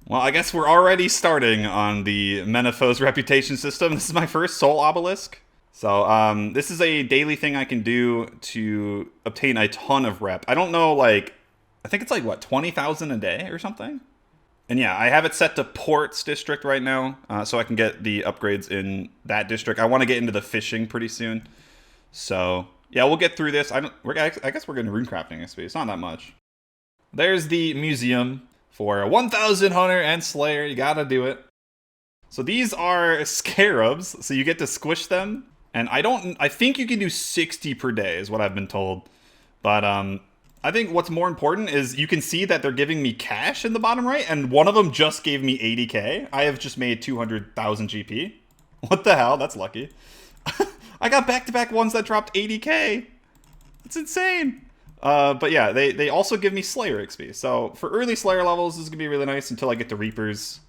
Well, I guess we're already starting on the Menopause reputation system. This is my first soul obelisk. So this is a daily thing I can do to obtain a ton of rep. I don't know, like, I think it's like, what, 20,000 a day or something? And yeah, I have it set to Ports District right now, so I can get the upgrades in that district. I want to get into the fishing pretty soon. So yeah, we'll get through this. I guess we're getting runecrafting XP. It's not that much. There's the museum for 1,000 Hunter and Slayer. You gotta do it. So these are scarabs, so you get to squish them. And I think you can do 60 per day is what I've been told. But I think what's more important is you can see that they're giving me cash in the bottom right, and one of them just gave me 80k. I have just made 200,000 GP. What the hell? That's lucky. I got back-to-back ones that dropped 80k. It's insane. But yeah, they also give me Slayer XP. So for early Slayer levels, this is going to be really nice until I get to Reapers.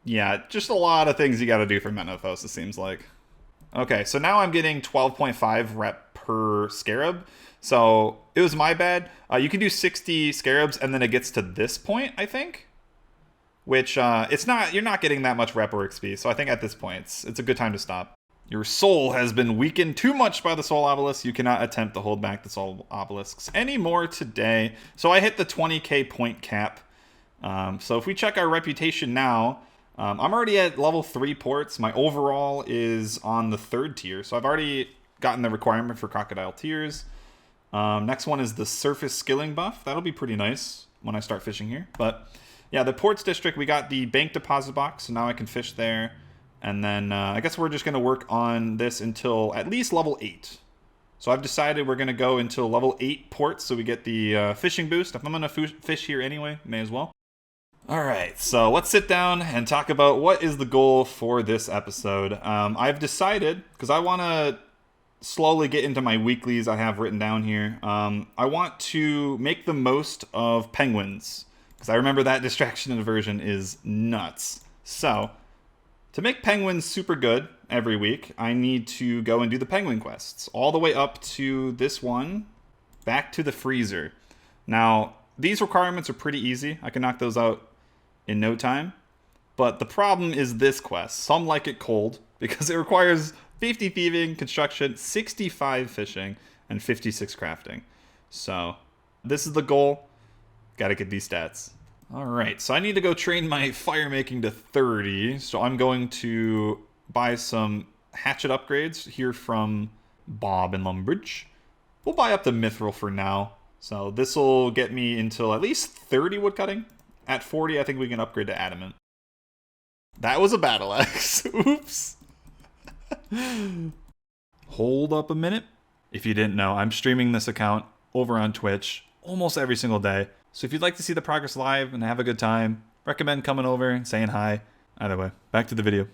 Yeah, just a lot of things you got to do for Menopause, it seems like. Okay, so now I'm getting 12.5 rep per Scarab. So it was my bad. You can do 60 Scarabs, and then it gets to this point, I think. Which, you're not getting that much rep or XP. So I think at this point, it's a good time to stop. Your soul has been weakened too much by the soul obelisk. You cannot attempt to hold back the soul obelisks anymore today. So I hit the 20k point cap. So if we check our reputation now, I'm already at level 3 ports. My overall is on the 3rd tier. So I've already gotten the requirement for Crocodile Tears. Next one is the surface skilling buff. That'll be pretty nice when I start fishing here. But yeah, the ports district, we got the bank deposit box. So now I can fish there. And then I guess we're just going to work on this until at least level 8. So I've decided we're going to go until level 8 ports so we get the fishing boost. If I'm going to fish here anyway, may as well. Alright, so let's sit down and talk about what is the goal for this episode. I've decided, because I want to slowly get into my weeklies I have written down here, I want to make the most of penguins. Because I remember that distraction inversion is nuts. So to make penguins super good every week, I need to go and do the penguin quests. All the way up to this one, back to the freezer. Now, these requirements are pretty easy. I can knock those out in no time. But the problem is this quest. Some like it cold, because it requires 50 thieving, construction, 65 fishing, and 56 crafting. So, this is the goal. Gotta get these stats. Alright, so I need to go train my fire making to 30, so I'm going to buy some hatchet upgrades here from Bob in Lumbridge. We'll buy up the mithril for now, so this will get me until at least 30 woodcutting. At 40, I think we can upgrade to adamant. That was a battle axe. Oops. Hold up a minute. If you didn't know, I'm streaming this account over on Twitch almost every single day. So if you'd like to see the progress live and have a good time, recommend coming over and saying hi. Either way, back to the video.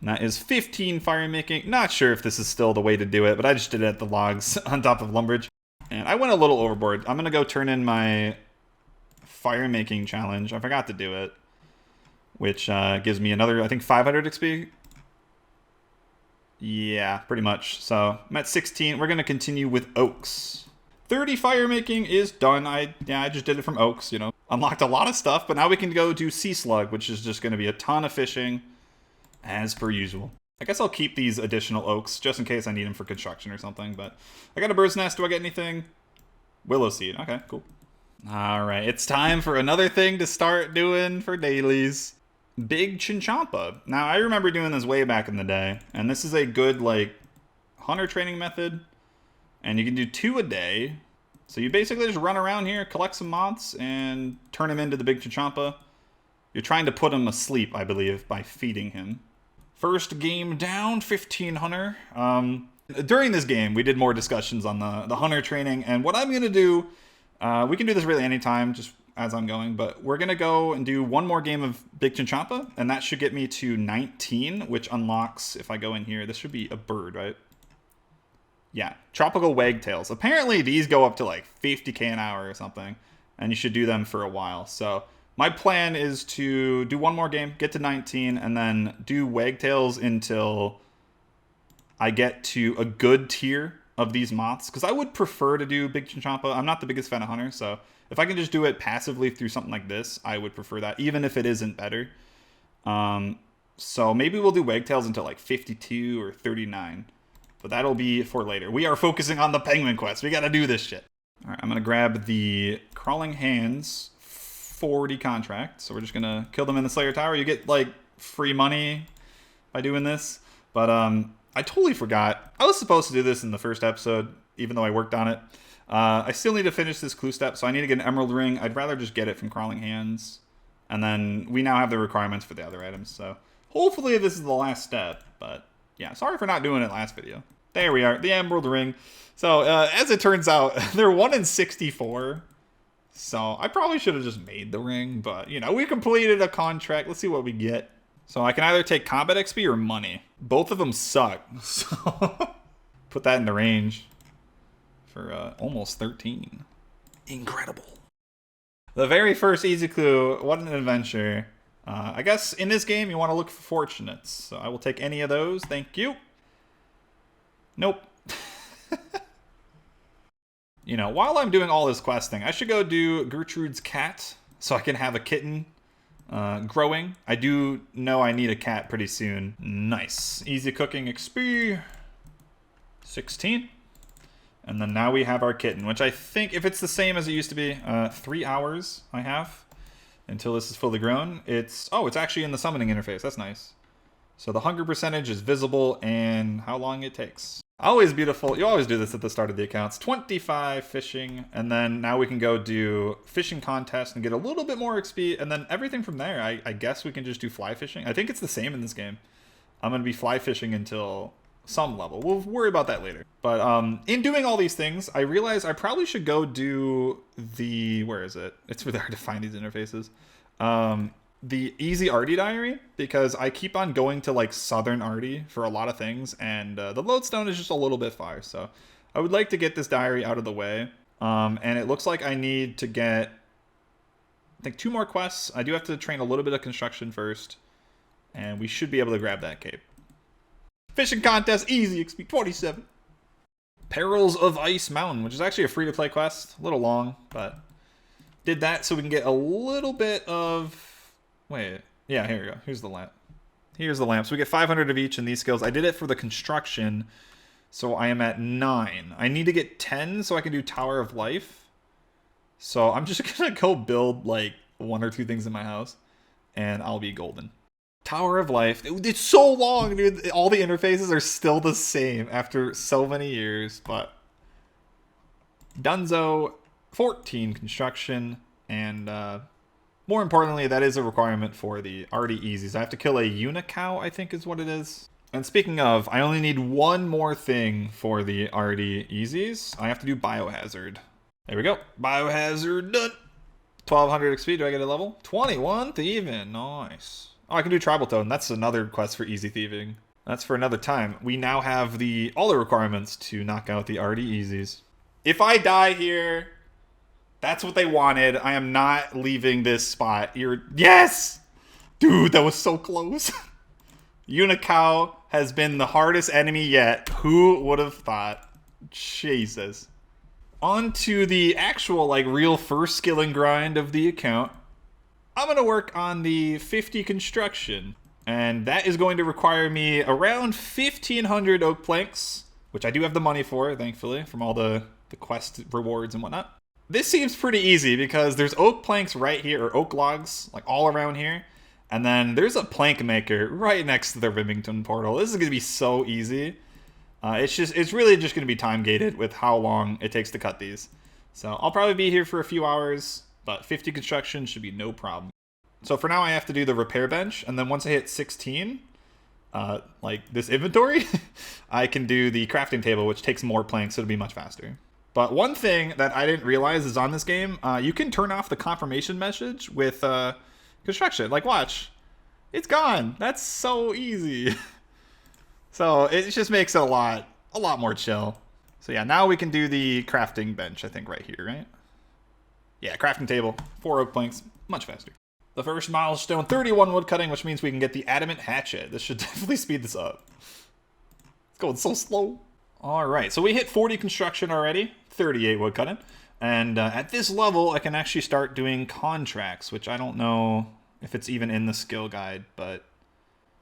And that is 15 fire making. Not sure if this is still the way to do it, but I just did it at the logs on top of Lumbridge. And I went a little overboard. I'm going to go turn in my fire making challenge. I forgot to do it. Which gives me another, I think, 500 XP. Yeah, pretty much. So I'm at 16. We're going to continue with oaks. 30 fire making is done. I just did it from oaks, you know. Unlocked a lot of stuff, but now we can go do sea slug, which is just going to be a ton of fishing, as per usual. I guess I'll keep these additional oaks, just in case I need them for construction or something, but I got a bird's nest. Do I get anything? Willow seed. Okay, cool. Alright, it's time for another thing to start doing for dailies. Big Chinchompa. Now, I remember doing this way back in the day, and this is a good, like, hunter training method. And you can do 2 a day. So you basically just run around here, collect some moths, and turn him into the Big Chinchompa. You're trying to put him asleep, I believe, by feeding him. First game down, 15 hunter. During this game, we did more discussions on the hunter training. And what I'm going to do, we can do this really anytime, just as I'm going. But we're going to go and do one more game of Big Chinchompa. And that should get me to 19, which unlocks, if I go in here, this should be a bird, right? Yeah, tropical wagtails. Apparently these go up to like 50k an hour or something, and you should do them for a while. So my plan is to do one more game, get to 19, and then do wagtails until I get to a good tier of these moths, because I would prefer to do Big Chinchompa. I'm not the biggest fan of Hunter, so if I can just do it passively through something like this, I would prefer that, even if it isn't better. So maybe we'll do Wagtails until like 52 or 39. But that'll be for later. We are focusing on the penguin quest. We gotta do this shit. Alright, I'm gonna grab the Crawling Hands 40 contract. So we're just gonna kill them in the Slayer Tower. You get like free money by doing this. But I totally forgot. I was supposed to do this in the first episode, even though I worked on it. I still need to finish this clue step, so I need to get an Emerald Ring. I'd rather just get it from Crawling Hands. And then we now have the requirements for the other items, so hopefully this is the last step. But yeah, sorry for not doing it last video. There we are, the Emerald Ring. So as it turns out, they're 1 in 64. So I probably should have just made the ring, but you know, we completed a contract. Let's see what we get. So I can either take combat XP or money. Both of them suck, so put that in the range for almost 13. Incredible. The very first easy clue, what an adventure. I guess in this game you want to look for fortunates. So I will take any of those, thank you. Nope. You know, while I'm doing all this questing, I should go do Gertrude's cat so I can have a kitten growing. I do know I need a cat pretty soon. Nice. Easy cooking XP. 16. And then now we have our kitten, which I think, if it's the same as it used to be, 3 hours I have until this is fully grown. It's actually in the summoning interface. That's nice. So the hunger percentage is visible and how long it takes. Always beautiful. You always do this at the start of the accounts. 25 fishing, and then now we can go do fishing contest and get a little bit more XP, and then everything from there, I guess we can just do fly fishing. I think it's the same in this game. I'm going to be fly fishing until some level. We'll worry about that later. But in doing all these things, I realized I probably should go do the... Where is it? It's really hard to find these interfaces. The Easy Arty Diary, because I keep on going to like Southern Arty for a lot of things, and the lodestone is just a little bit far. So I would like to get this diary out of the way. And it looks like I need to get, I think, 2 more quests. I do have to train a little bit of construction first, and we should be able to grab that cape. Fishing contest, easy XP, 27. Perils of Ice Mountain, which is actually a free-to-play quest. A little long, but did that so we can get a little bit of... Wait, yeah, here we go. Here's the lamp. Here's the lamp. So we get 500 of each in these skills. I did it for the construction, so I am at 9. I need to get 10 so I can do Tower of Life. So I'm just going to go build like 1 or 2 things in my house, and I'll be golden. Tower of Life. It's so long, dude. All the interfaces are still the same after so many years, but Dunzo, 14 construction, and more importantly, that is a requirement for the Arty Easies. I have to kill a Unicow, I think is what it is. And speaking of, I only need 1 more thing for the Arty Easies. I have to do Biohazard. There we go. Biohazard done. 1200 XP. Do I get a level? 21 thieving. Nice. Oh, I can do Tribal Totem. That's another quest for easy thieving. That's for another time. We now have all the requirements to knock out the Arty Easies. If I die here, that's what they wanted. I am not leaving this spot. Yes! Dude, that was so close. Unicow has been the hardest enemy yet. Who would have thought? Jesus. On to the actual, like, real first skill and grind of the account. I'm going to work on the 50 construction, and that is going to require me around 1,500 oak planks, which I do have the money for, thankfully, from all the quest rewards and whatnot. This seems pretty easy because there's oak planks right here, or oak logs, like all around here, and then there's a plank maker right next to the Remington portal. This is going to be so easy. It's really just going to be time gated with how long it takes to cut these. So I'll probably be here for a few hours, but 50 construction should be no problem. So for now I have to do the repair bench, and then once I hit 16, like this inventory, I can do the crafting table, which takes more planks, so it'll be much faster. But one thing that I didn't realize is on this game, you can turn off the confirmation message with construction. Like, watch. It's gone. That's so easy. So it just makes it a lot more chill. So yeah, now we can do the crafting bench, I think, right here, right? Yeah, crafting table, 4 oak planks, much faster. The first milestone, 31 wood cutting, which means we can get the adamant hatchet. This should definitely speed this up. It's going so slow. All right, so we hit 40 construction already, 38 woodcutting. And at this level, I can actually start doing contracts, which I don't know if it's even in the skill guide, but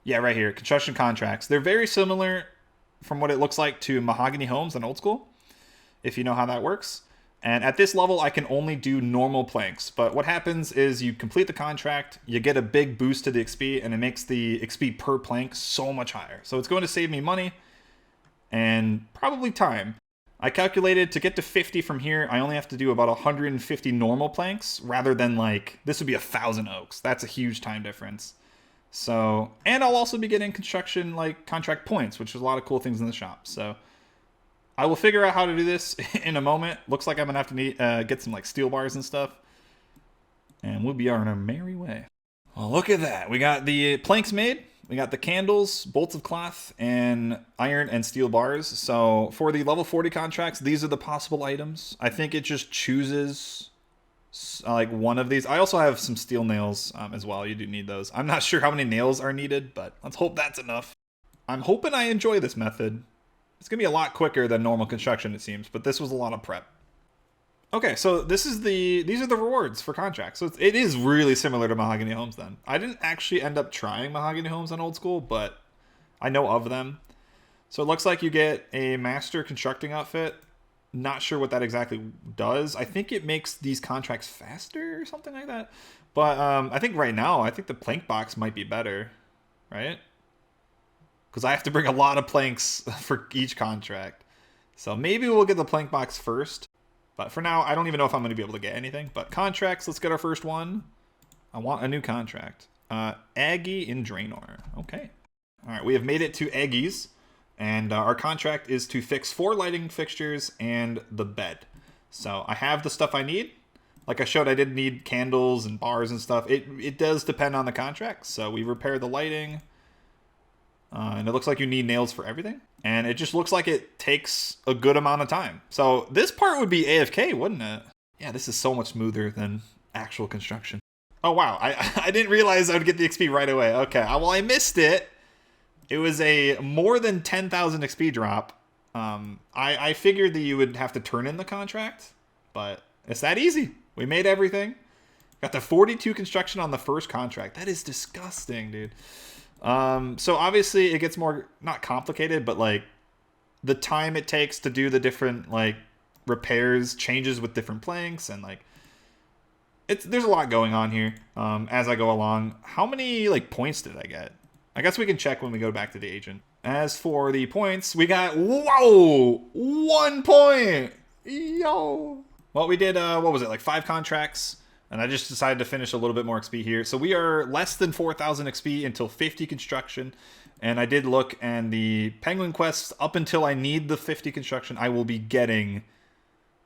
yeah, right here, construction contracts. They're very similar from what it looks like to mahogany homes on old school, if you know how that works. And at this level, I can only do normal planks. But what happens is you complete the contract, you get a big boost to the XP, and it makes the XP per plank so much higher. So it's going to save me money and probably time. I calculated to get to 50 from here, I only have to do about 150 normal planks rather than like, this would be 1,000 oaks. That's a huge time difference. So, and I'll also be getting construction like contract points, which is a lot of cool things in the shop. So I will figure out how to do this in a moment. Looks like I'm gonna have to need, get some like steel bars and stuff. And we'll be on our merry way. Well, look at that. We got the planks made. We got the candles, bolts of cloth, and iron and steel bars. So for the level 40 contracts, these are the possible items. I think it just chooses like one of these. I also have some steel nails as well. You do need those. I'm not sure how many nails are needed, but let's hope that's enough. I'm hoping I enjoy this method. It's going to be a lot quicker than normal construction, it seems, but this was a lot of prep. Okay, so these are the rewards for contracts. So it is really similar to Mahogany Homes then. I didn't actually end up trying Mahogany Homes on old school, but I know of them. So it looks like you get a master constructing outfit. Not sure what that exactly does. I think it makes these contracts faster or something like that. But I think right now, I think the plank box might be better, right? Because I have to bring a lot of planks for each contract. So maybe we'll get the plank box first. But for now, I don't even know if I'm going to be able to get anything. But contracts, let's get our first one. I want a new contract. Aggie in Draenor. Okay. All right, we have made it to Aggie's. And our contract is to fix 4 lighting fixtures and the bed. So I have the stuff I need. Like I showed, I did need candles and bars and stuff. It does depend on the contract. So we repair the lighting. And it looks like you need nails for everything. And it just looks like it takes a good amount of time. So this part would be AFK, wouldn't it? Yeah, this is so much smoother than actual construction. Oh, wow. I didn't realize I would get the XP right away. Okay, well, I missed it. It was a more than 10,000 XP drop. I figured that you would have to turn in the contract, but it's that easy. We made everything. Got the 42 construction on the first contract. That is disgusting, dude. So obviously it gets more, not complicated, but like the time it takes to do the different like repairs changes with different planks, and like there's a lot going on here as I go along. How many like points did I get? I guess we can check when we go back to the agent. As for the points, we got, whoa, 1 point. Yo. Well, we did, what was it, like 5 contracts. And I just decided to finish a little bit more XP here. So we are less than 4,000 XP until 50 construction. And I did look, and the Penguin quests, up until I need the 50 construction, I will be getting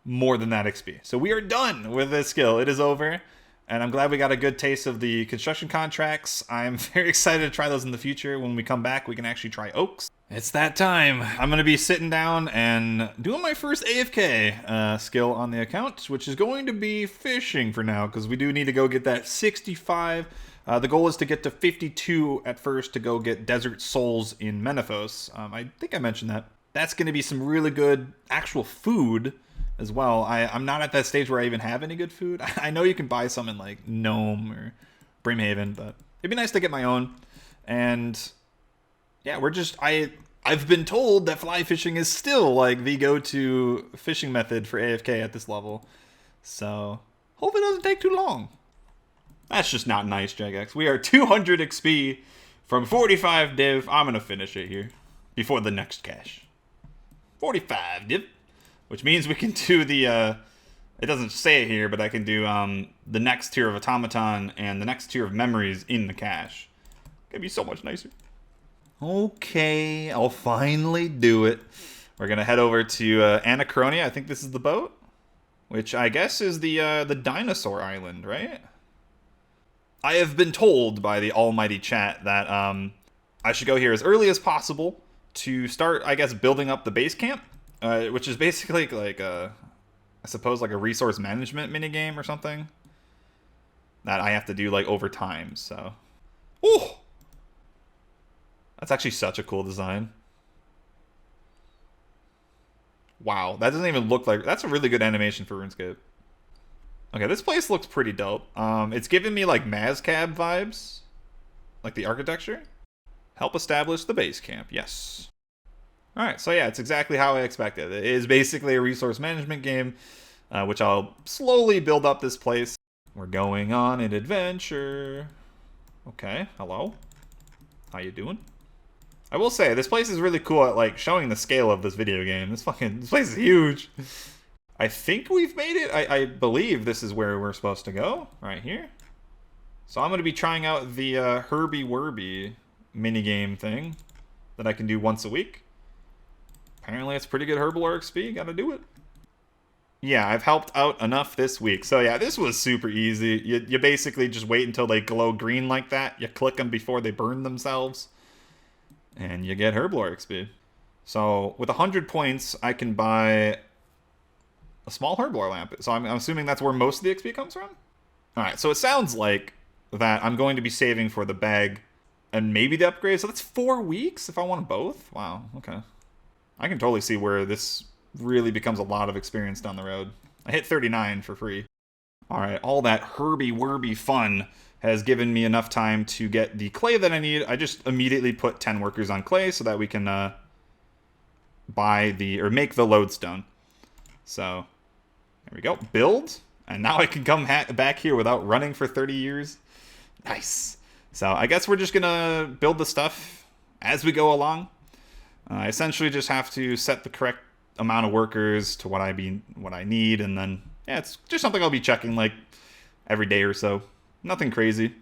more than that XP. So we are done with this skill. It is over. And I'm glad we got a good taste of the construction contracts. I'm very excited to try those in the future. When we come back, we can actually try oaks. It's that time. I'm going to be sitting down and doing my first AFK skill on the account, which is going to be fishing for now, because we do need to go get that 65. The goal is to get to 52 at first to go get Desert Souls in Menethos. I think I mentioned that. That's going to be some really good actual food as well. I'm not at that stage where I even have any good food. I know you can buy some in like Nome or Brimhaven, but it'd be nice to get my own. And yeah, I've been told that fly fishing is still like the go-to fishing method for AFK at this level. So hope it doesn't take too long. That's just not nice, Jagex. We are 200 XP from 45 div. I'm going to finish it here before the next cache. 45 div. Which means we can do the, it doesn't say it here, but I can do the next tier of automaton and the next tier of memories in the cache. Gonna be so much nicer. Okay, I'll finally do it. We're gonna head over to Anachronia. I think this is the boat, which I guess is the dinosaur island, right? I have been told by the almighty chat that I should go here as early as possible to start, I guess, building up the base camp. Which is basically like I suppose like a resource management minigame or something that I have to do like over time. So, oh, that's actually such a cool design. Wow, that doesn't even look like... That's a really good animation for RuneScape. Okay, this place looks pretty dope. It's giving me like Mazcab vibes. Like the architecture. Help establish the base camp. Yes. Alright, so yeah, it's exactly how I expected. It is basically a resource management game, which I'll slowly build up this place. We're going on an adventure. Okay, hello. How you doing? I will say, this place is really cool at like showing the scale of this video game. This place is huge. I think we've made it. I believe this is where we're supposed to go, right here. So I'm going to be trying out the Herbie Werby minigame thing that I can do once a week. Apparently it's pretty good Herbal XP, gotta do it. Yeah, I've helped out enough this week. So yeah, this was super easy. You basically just wait until they glow green like that. You click them before they burn themselves. And you get Herbal XP. So with 100 points, I can buy a small Herbal lamp. So I'm assuming that's where most of the XP comes from? Alright, so it sounds like that I'm going to be saving for the bag and maybe the upgrade. So that's 4 weeks if I want both? Wow, okay. I can totally see where this really becomes a lot of experience down the road. I hit 39 for free. Alright, all that Herbie Werby fun has given me enough time to get the clay that I need. I just immediately put 10 workers on clay so that we can make the lodestone. So, there we go. Build. And now I can come back here without running for 30 years. Nice. So I guess we're just going to build the stuff as we go along. I essentially just have to set the correct amount of workers to what I need, and then, yeah, it's just something I'll be checking, like, every day or so. Nothing crazy.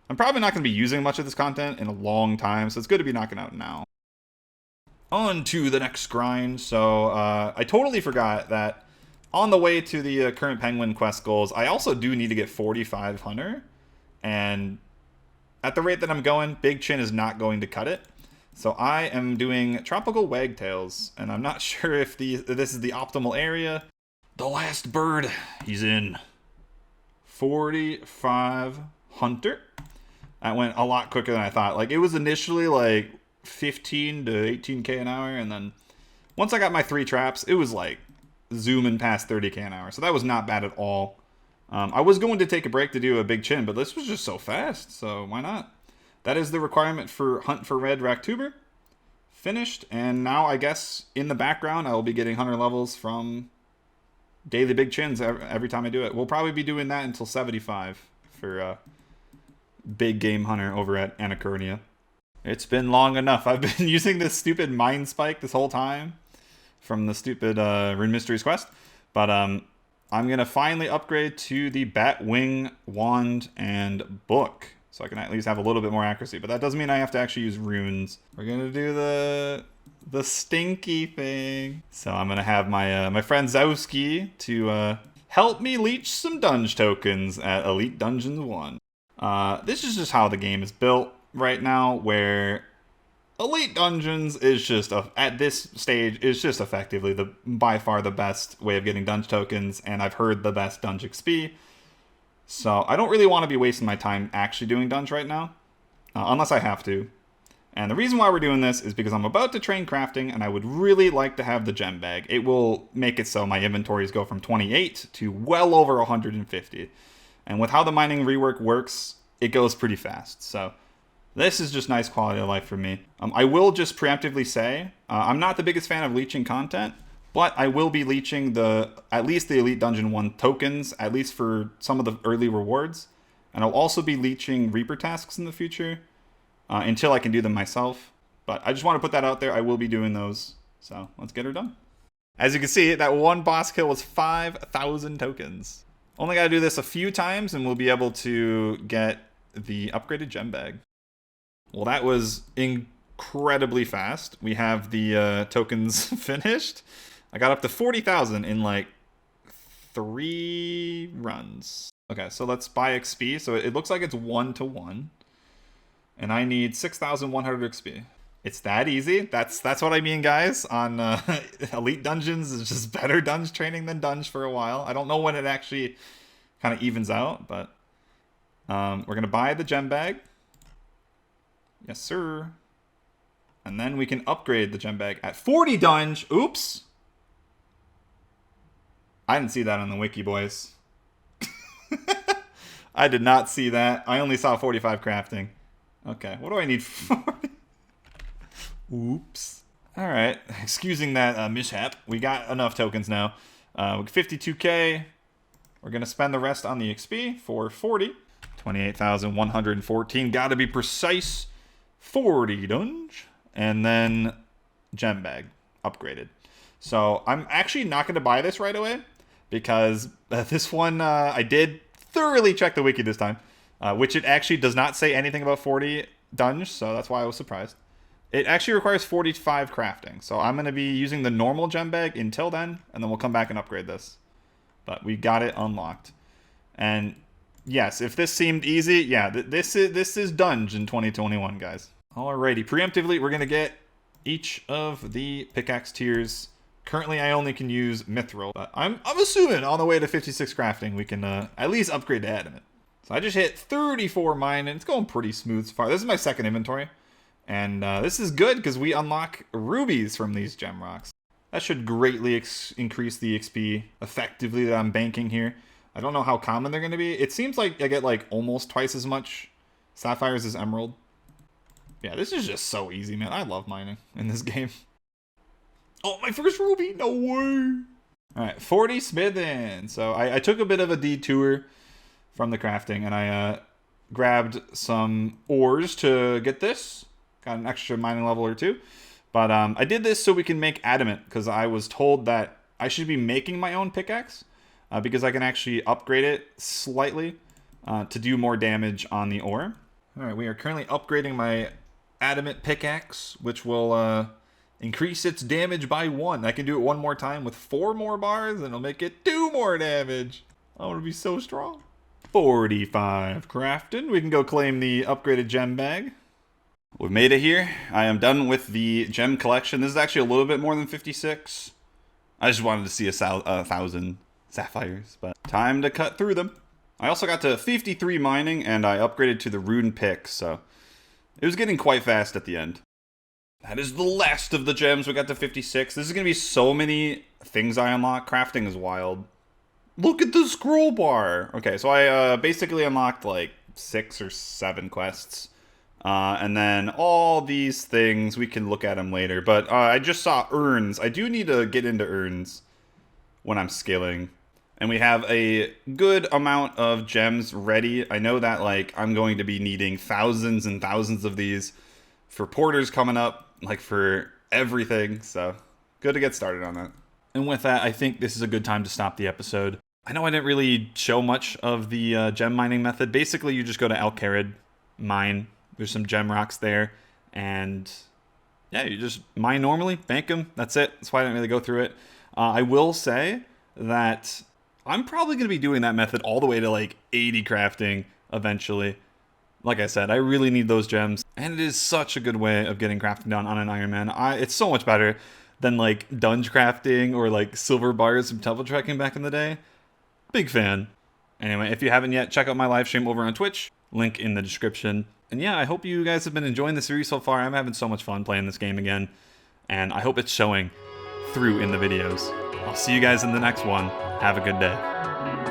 I'm probably not going to be using much of this content in a long time, so it's good to be knocking out now. On to the next grind. So, I totally forgot that on the way to the current Penguin quest goals, I also do need to get 45 Hunter, and at the rate that I'm going, Big Chin is not going to cut it. So I am doing Tropical Wagtails, and I'm not sure if this is the optimal area. The last bird, he's in. 45 Hunter. That went a lot quicker than I thought. Like, it was initially like 15 to 18k an hour, and then once I got my 3 traps, it was like zooming past 30k an hour. So that was not bad at all. I was going to take a break to do a Big Chin, but this was just so fast, so why not? That is the requirement for Hunt for Red Raktuber. Finished, and now I guess in the background I will be getting Hunter levels from daily Big Chins every time I do it. We'll probably be doing that until 75 for Big Game Hunter over at Anachronia. It's been long enough. I've been using this stupid Mind Spike this whole time from the stupid Rune Mysteries quest, but I'm going to finally upgrade to the Bat Wing Wand and Book, so I can at least have a little bit more accuracy. But that doesn't mean I have to actually use runes. We're going to do the stinky thing. So I'm going to have my my friend Zowski to help me leech some dunge tokens at Elite Dungeons 1. This is just how the game is built right now, where Elite Dungeons is just, at this stage, is just effectively by far the best way of getting dunge tokens, and I've heard the best dunge XP. So I don't really want to be wasting my time actually doing dunge right now, unless I have to. And the reason why we're doing this is because I'm about to train crafting, and I would really like to have the gem bag. It will make it so my inventories go from 28 to well over 150. And with how the mining rework works, it goes pretty fast. So this is just nice quality of life for me. I will just preemptively say, I'm not the biggest fan of leeching content, but I will be leeching at least the Elite Dungeon 1 tokens, at least for some of the early rewards. And I'll also be leeching Reaper tasks in the future, until I can do them myself. But I just want to put that out there. I will be doing those. So let's get her done. As you can see, that one boss kill was 5,000 tokens. Only got to do this a few times and we'll be able to get the upgraded gem bag. Well, that was incredibly fast. We have the tokens finished. I got up to 40,000 in like 3 runs. Okay, so let's buy XP. So it looks like it's 1-to-1. And I need 6,100 XP. It's that easy. That's what I mean, guys. On Elite Dungeons is just better dunge training than dunge for a while. I don't know when it actually kind of evens out, but we're going to buy the gem bag. Yes, sir. And then we can upgrade the gem bag at 40 dunge. Oops. I didn't see that on the wiki, boys. I did not see that. I only saw 45 crafting. Okay, what do I need for? Oops. All right, excusing that mishap. We got enough tokens now. 52k. We're going to spend the rest on the XP for 40. 28,114. Got to be precise. 40 dunge. And then gem bag. Upgraded. So I'm actually not going to buy this right away. Because this one, I did thoroughly check the wiki this time. Which it actually does not say anything about 40 dunge. So that's why I was surprised. It actually requires 45 crafting. So I'm going to be using the normal gem bag until then. And then we'll come back and upgrade this. But we got it unlocked. And yes, if this seemed easy, yeah, this is dunge in 2021, guys. Alrighty, preemptively, we're going to get each of the pickaxe tiers. Currently, I only can use mithril. But I'm assuming on the way to 56 crafting, we can at least upgrade to adamant. So I just hit 34 mine, and it's going pretty smooth so far. This is my second inventory. And this is good because we unlock rubies from these gem rocks. That should greatly increase the XP effectively that I'm banking here. I don't know how common they're going to be. It seems like I get like almost twice as much sapphires as emerald. Yeah, this is just so easy, man. I love mining in this game. Oh, my first ruby. No way. All right, 40 smithing. So I took a bit of a detour from the crafting and I grabbed some ores to get this. Got an extra mining level or two. But I did this so we can make adamant, because I was told that I should be making my own pickaxe, because I can actually upgrade it slightly to do more damage on the ore. All right, we are currently upgrading my adamant pickaxe, which will increase its damage by 1. I can do it one more time with 4 more bars, and it'll make it 2 more damage. I want to be so strong. 45 crafted. We can go claim the upgraded gem bag. We've made it here. I am done with the gem collection. This is actually a little bit more than 56. I just wanted to see 1,000 sapphires, but time to cut through them. I also got to 53 mining, and I upgraded to the rune pick, so it was getting quite fast at the end. That is the last of the gems. We got to 56. This is going to be so many things I unlock. Crafting is wild. Look at the scroll bar. Okay, so I basically unlocked like 6 or 7 quests. And then all these things, we can look at them later. But I just saw urns. I do need to get into urns when I'm scaling. And we have a good amount of gems ready. I know that like I'm going to be needing thousands and thousands of these for porters coming up, like for everything. So good to get started on that. And with that, I think this is a good time to stop the episode. I know I didn't really show much of the gem mining method. Basically, you just go to Alcarid, mine. There's some gem rocks there, and yeah, you just mine normally, bank them. That's it. That's why I didn't really go through it. I will say that I'm probably going to be doing that method all the way to like 80 crafting eventually. Like I said, I really need those gems, and it is such a good way of getting crafting done on an Ironman. It's so much better than like dunge crafting or like silver bars from temple trekking back in the day. Big fan. Anyway, if you haven't yet, check out my live stream over on Twitch. Link in the description. And yeah, I hope you guys have been enjoying the series so far. I'm having so much fun playing this game again. And I hope it's showing through in the videos. I'll see you guys in the next one. Have a good day.